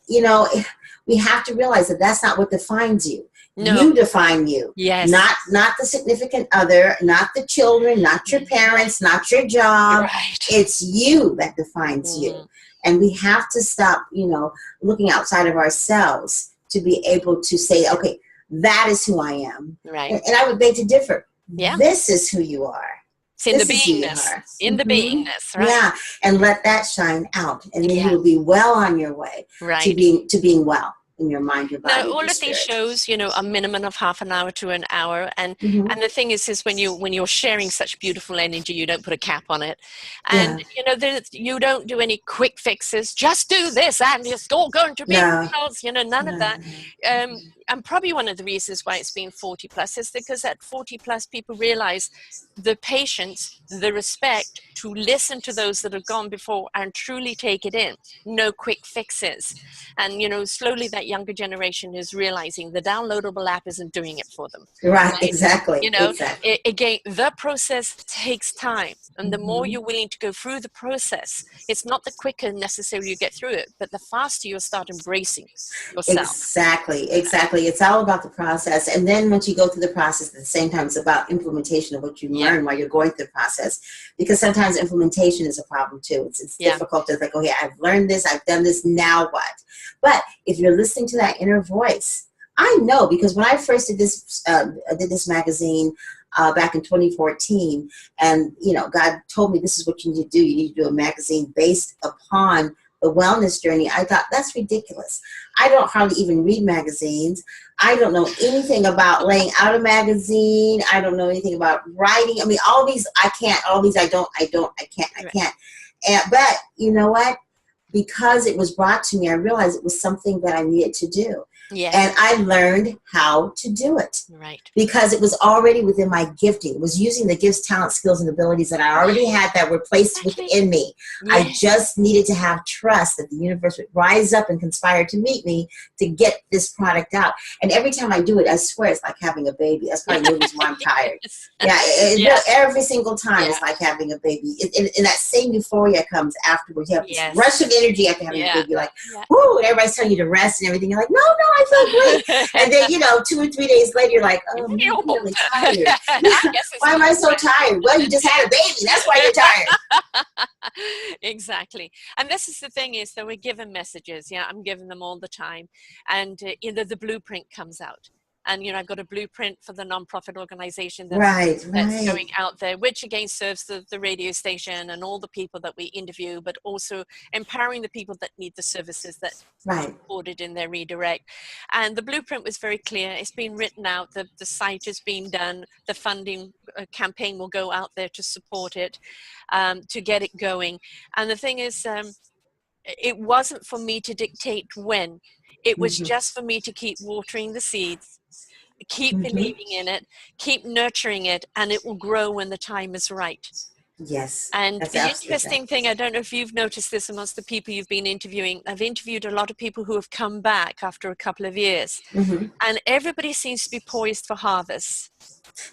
we have to realize that that's not what defines you. No. You define you. Yes. Not the significant other, not the children, not your parents, not your job. Right. It's you that defines you. And we have to stop, looking outside of ourselves to be able to say, okay, that is who I am. Right. And I would beg to differ. Yeah. This is who you are. It's in the beingness. In the beingness, right? Yeah. And let that shine out. And then you will be well on your way to being well. in your mind, your body, Now, and all your of these spirit. shows, a minimum of half an hour to an hour, and Mhm. and the thing is when you're sharing such beautiful energy, you don't put a cap on it, Yeah. and you don't do any quick fixes. Just do this, and it's all going to be No. results. None of No. that. And probably one of the reasons why it's been 40 plus is because at 40 plus, people realize the patience, the respect to listen to those that have gone before and truly take it in. No quick fixes. And, slowly that younger generation is realizing the downloadable app isn't doing it for them. Right. Right? Exactly. Exactly. Again, the process takes time. And the more Mhm. you're willing to go through the process, it's not the quicker necessarily you get through it, but the faster you'll start embracing yourself. Exactly, exactly. It's all about the process. And then once you go through the process, at the same time, it's about implementation of what you learn while you're going through the process. Because sometimes implementation is a problem too. It's difficult to like, okay, I've learned this, I've done this, now what? But if you're listening to that inner voice, I know, because when I first did this magazine back in 2014, and God told me this is what you need to do. You need to do a magazine based upon the wellness journey. I thought, that's ridiculous. I don't hardly even read magazines. I don't know anything about laying out a magazine. I don't know anything about writing. I mean, all these I can't. All these I can't. But you know what? Because it was brought to me, I realized it was something that I needed to do. Yes. And I learned how to do it. Right. Because it was already within my gifting. It was using the gifts, talents, skills, and abilities that I already had that were placed within me. Yes. I just needed to have trust that the universe would rise up and conspire to meet me to get this product out. And every time I do it, I swear it's like having a baby. That's probably the reason why I'm tired. Yeah, every single time it's like having a baby. And that same euphoria comes afterwards. You have this rush of energy after having a baby. Like, whoo, and everybody's telling you to rest and everything. You're like, no, I feel great. And then, 2 or 3 days later, you're like, oh, I'm really tired. Why am I so tired? Well, you just had a baby. That's why you're tired. Exactly. And this is the thing is that we're given messages. I'm giving them all the time. And the blueprint comes out. And, I've got a blueprint for the nonprofit organization that's going out there, which again serves the radio station and all the people that we interview, but also empowering the people that need the services that are recorded in their redirect. And the blueprint was very clear. It's been written out. The site has been done. The funding campaign will go out there to support it, to get it going. And the thing is, it wasn't for me to dictate when. It was just for me to keep watering the seeds, keep believing in it, keep nurturing it, and it will grow when the time is right. Yes. And the interesting thing, I don't know if you've noticed this amongst the people you've been interviewing, I've interviewed a lot of people who have come back after a couple of years, and everybody seems to be poised for harvest.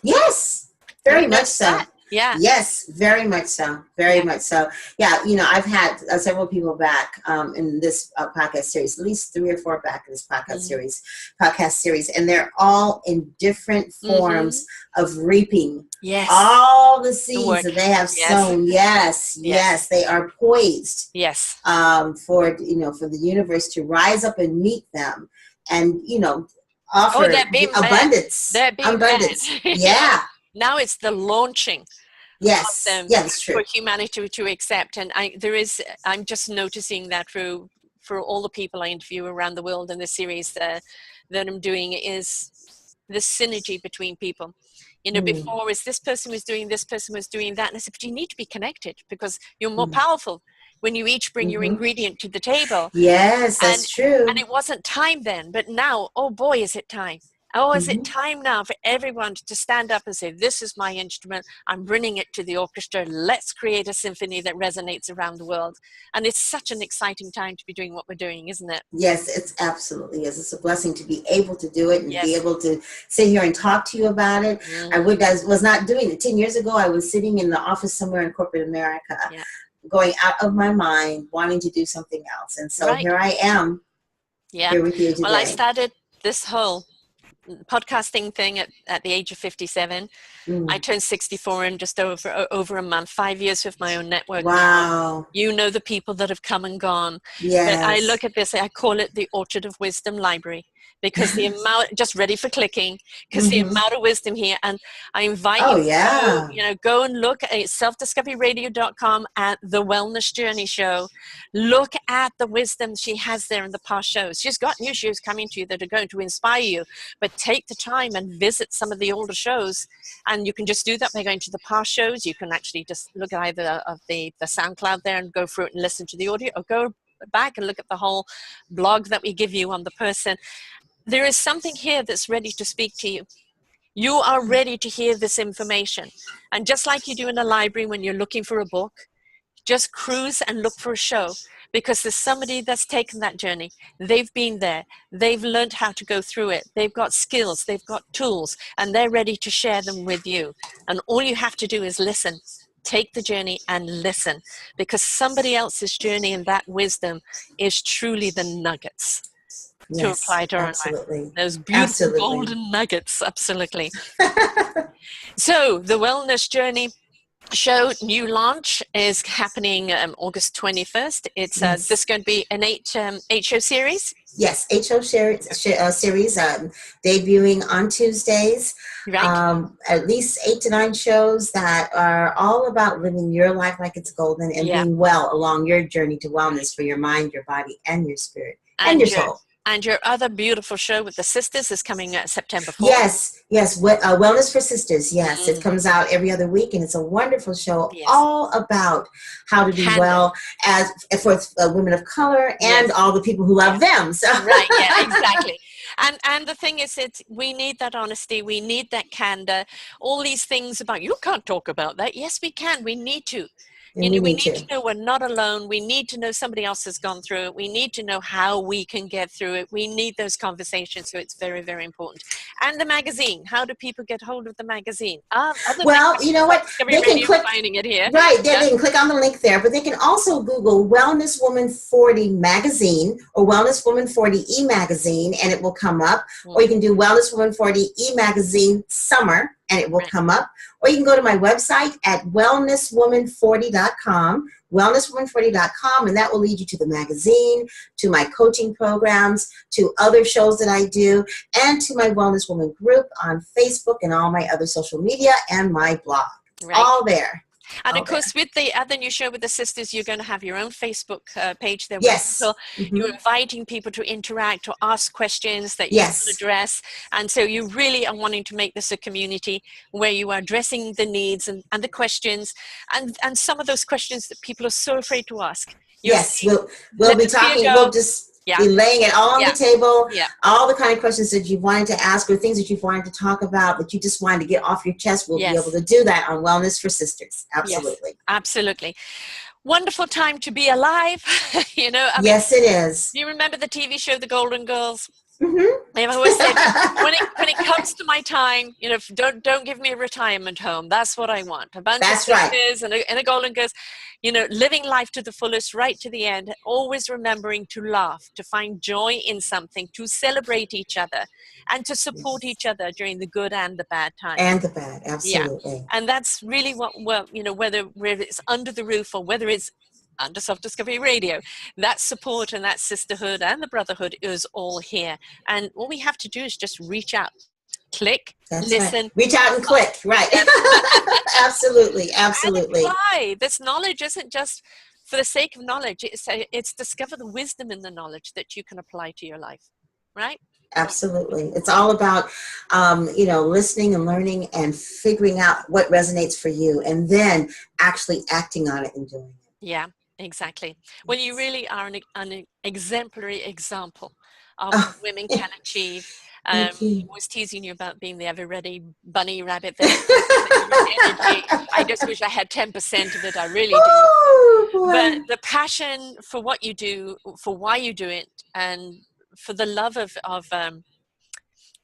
Yes, very much so. That? Yeah. Yes, very much so. Very much so. Yeah, I've had several people back in this podcast series, at least 3 or 4 back in this podcast series, and they're all in different forms of reaping. Yes. All the seeds that they have sown. Yes, they are poised. Yes. For the universe to rise up and meet them, and offer abundance. Abundance. Yeah. Now it's the launching. Yes, it's true. For humanity to accept, and I'm just noticing that for all the people I interview around the world in the series that I'm doing is the synergy between people. Before is this person was doing this, person was doing that, and I said, but you need to be connected because you're more powerful when you each bring your ingredient to the table. Yes, that's true. And it wasn't time then, but now, oh boy, is it time. Oh, is it time now for everyone to stand up and say, this is my instrument, I'm bringing it to the orchestra, let's create a symphony that resonates around the world. And it's such an exciting time to be doing what we're doing, isn't it? Yes, it absolutely is. It's a blessing to be able to do it and be able to sit here and talk to you about it. I was not doing it. 10 years ago, I was sitting in the office somewhere in corporate America, going out of my mind, wanting to do something else. And so here I am, here with you today. Well, I started this whole podcasting thing at the age of 57. I turned 64 in just over a month. 5 years with my own network. Wow. Now. The people that have come and gone. Yes. But I look at this, I call it the Orchard of Wisdom Library. because the amount, just ready for clicking, because the amount of wisdom here. And I invite Oh, you to yeah. go and look at selfdiscoveryradio.com at the Wellness Journey show. Look at the wisdom she has there in the past shows. She's got new shows coming to you that are going to inspire you, but take the time and visit some of the older shows. And you can just do that by going to the past shows. You can actually just look at either of the SoundCloud there and go through it and listen to the audio, or go back and look at the whole blog that we give you on the person. There is something here that's ready to speak to you. You are ready to hear this information. And just like you do in a library when you're looking for a book, just cruise and look for a show, because there's somebody that's taken that journey. They've been there. They've learned how to go through it. They've got skills. They've got tools, and they're ready to share them with you. And all you have to do is listen. Take the journey and listen, because somebody else's journey and that wisdom is truly the nuggets to apply to our life. Those beautiful golden nuggets, absolutely. So the Wellness Journey show new launch is happening August 21st. It's this is going to be an eight show series. Yes, 8-show series debuting on Tuesdays. Right. At least 8 to 9 shows that are all about living your life like it's golden and being well along your journey to wellness for your mind, your body, and your spirit, and your soul. And your other beautiful show with the sisters is coming September 4th. Yes. Wellness for Sisters. Yes, it comes out every other week, and it's a wonderful show all about how to be well as for women of color and all the people who love them. So. Right. Yeah. Exactly. And the thing is, we need that honesty. We need that candor. All these things about you can't talk about that. Yes, we can. We need to. We need to know we're not alone. We need to know somebody else has gone through it. We need to know how we can get through it. We need those conversations. So it's very, very important. And the magazine. How do people get hold of the magazine? Well, you know what? They can click. Finding it here. Right. They can click on the link there. But they can also Google Wellness Woman 40 magazine or Wellness Woman 40 e-magazine, and it will come up. Or you can do Wellness Woman 40 e-magazine summer, and it will come up. Or you can go to my website at wellnesswoman40.com, wellnesswoman40.com, and that will lead you to the magazine, to my coaching programs, to other shows that I do, and to my Wellness Woman group on Facebook and all my other social media and my blog. Right. All there. And of course, with the other new show with the sisters, you're going to have your own Facebook page there. Yes. So you're inviting people to interact or ask questions that you can address. And so you really are wanting to make this a community where you are addressing the needs and the questions and some of those questions that people are so afraid to ask. We'll be talking. We'll just be laying it all on the table. All the kind of questions that you wanted to ask or things that you wanted to talk about that you just wanted to get off your chest. We'll be able to do that on Wellness for Sisters. Absolutely. Yes, absolutely. Wonderful time to be alive. Yes, it is. Do you remember the TV show, The Golden Girls? I've always said, when it comes to my time, don't give me a retirement home. That's what I want. A bunch of sisters and a Golden Girls, living life to the fullest, right to the end. Always remembering to laugh, to find joy in something, to celebrate each other, and to support each other during the good and the bad times. And the bad, absolutely. Yeah. And that's really what whether it's under the roof or whether it's under Self-Discovery Radio, that support and that sisterhood and the brotherhood is all here. And all we have to do is just reach out, click, listen. Reach out and click, right. Absolutely. And apply. This knowledge isn't just for the sake of knowledge. It's discover the wisdom in the knowledge that you can apply to your life, right? Absolutely. It's all about, listening and learning and figuring out what resonates for you and then actually acting on it and doing it. Yeah. Exactly. Well, you really are an exemplary example of what women can achieve. I was teasing you about being the ever-ready bunny rabbit there. I just wish I had 10% of it. I really do. But the passion for what you do, for why you do it, and for the love of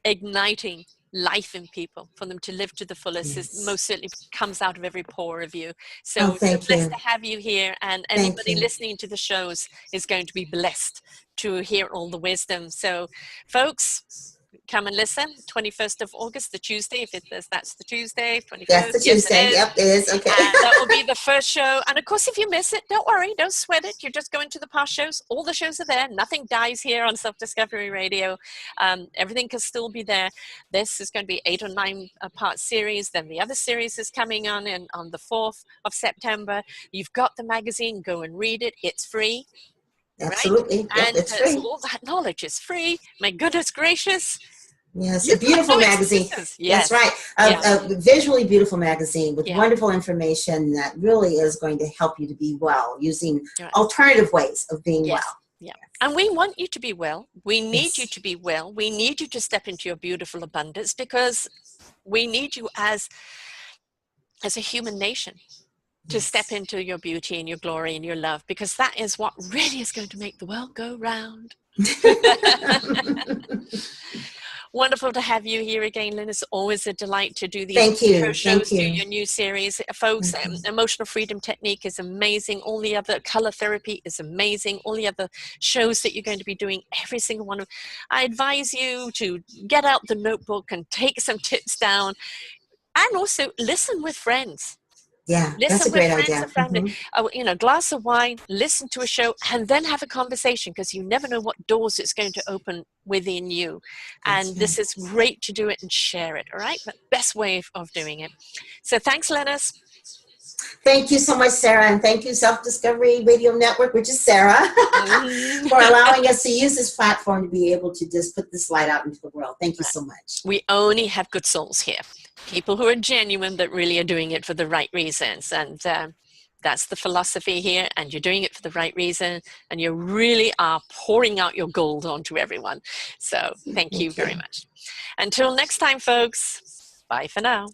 igniting life in people, for them to live to the fullest, is most certainly comes out of every pore of you. So we're blessed to have you here, and anybody listening to the shows is going to be blessed to hear all the wisdom. So folks, come and listen. 21st of August, the Tuesday, that's the Tuesday, 21st. That's the Tuesday. Yes, Yep, it is. Okay. And that will be the first show. And of course, if you miss it, don't worry, don't sweat it. You're just going to the past shows. All the shows are there. Nothing dies here on Self-Discovery Radio. Everything can still be there. This is going to be 8 or 9 part series. Then the other series is coming on the 4th of September. You've got the magazine. Go and read it. It's free. Absolutely. Right? Yep, And it's free. so all that knowledge is free. My goodness gracious. Yes, a beautiful magazine. Yes. That's right. A visually beautiful magazine with wonderful information that really is going to help you to be well, using alternative ways of being well. Yeah. And we want you to be well. We need you to be well. We need you to step into your beautiful abundance, because we need you as a human nation to step into your beauty and your glory and your love, because that is what really is going to make the world go round. Wonderful to have you here again, Lynnis. Always a delight to do these shows, do your new series. Folks, Emotional Freedom Technique is amazing. All the other color therapy is amazing. All the other shows that you're going to be doing, every single one of them. I advise you to get out the notebook and take some tips down, and also listen with friends. Yeah, that's a great idea. Glass of wine, listen to a show, and then have a conversation, because you never know what doors it's going to open within you. And this is great to do it and share it, all right? The best way of doing it. So thanks, Lynnis. Thank you so much, Sarah, and thank you, Self-Discovery Radio Network, which is Sarah, for allowing us to use this platform to be able to just put this light out into the world. Thank you so much. We only have good souls here. People who are genuine, that really are doing it for the right reasons. And that's the philosophy here. And you're doing it for the right reason. And you really are pouring out your gold onto everyone. So thank you very much. Until next time, folks. Bye for now.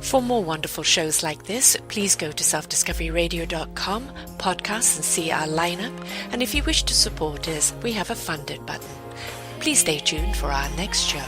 For more wonderful shows like this, please go to selfdiscoveryradio.com, podcasts, and see our lineup. And if you wish to support us, we have a funded button. Please stay tuned for our next show.